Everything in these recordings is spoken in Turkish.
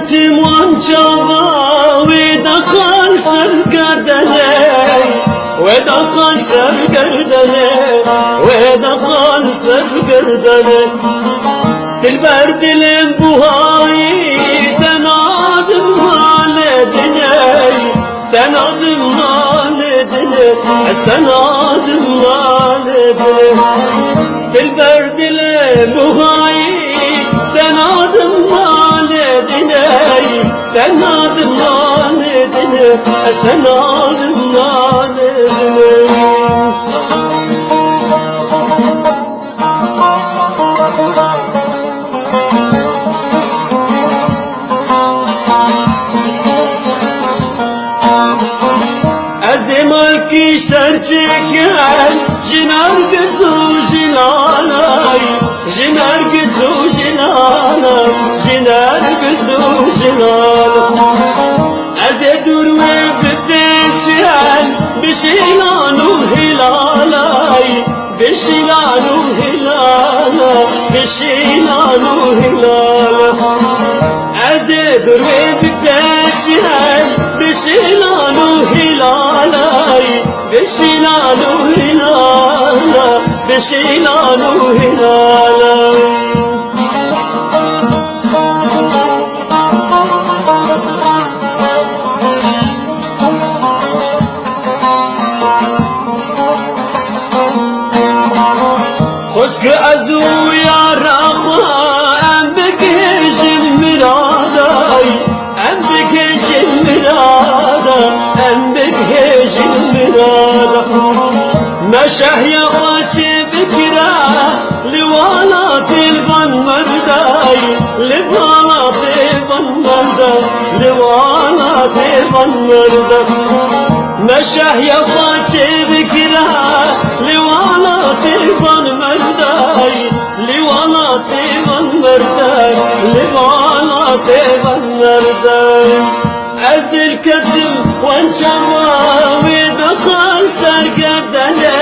يتيم وانجابا ودخل سرقردني ودخل سرقردني ودخل سرقردني البرد لمبوهاي تنادم والدني تنادم والدني استنادم والدني البرد لمبوهاي تنادم والدني تنادم والدني استنادم والدني Azimar kişler çeken Jinar güzü jilalay Jinar güzü jilalay Jinar güzü jilalay Aze dur ve biteçen Bişilanu hilalay Bişilanu hilalay Bişilanu hilalay Aze dur ve biteçen Bişilanu hilalay Bişilanu hilalay Bişilanu hilalay Koskı azu ya rahma em bekejin miraday em bekejin mirada em bekejin mirada meşah ya qaçı bikra liwala tilvan merday liwala tilvan merday liwala tilvan merday meşah ya qaçı bikra liwala tilvan merday liwala tilvan merday liwala tilvan merday أزد الكتم وانشما ودخل سرقردني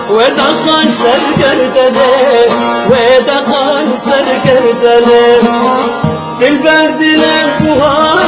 ودخل سرقردني ودخل سرقردني البرد للفهاد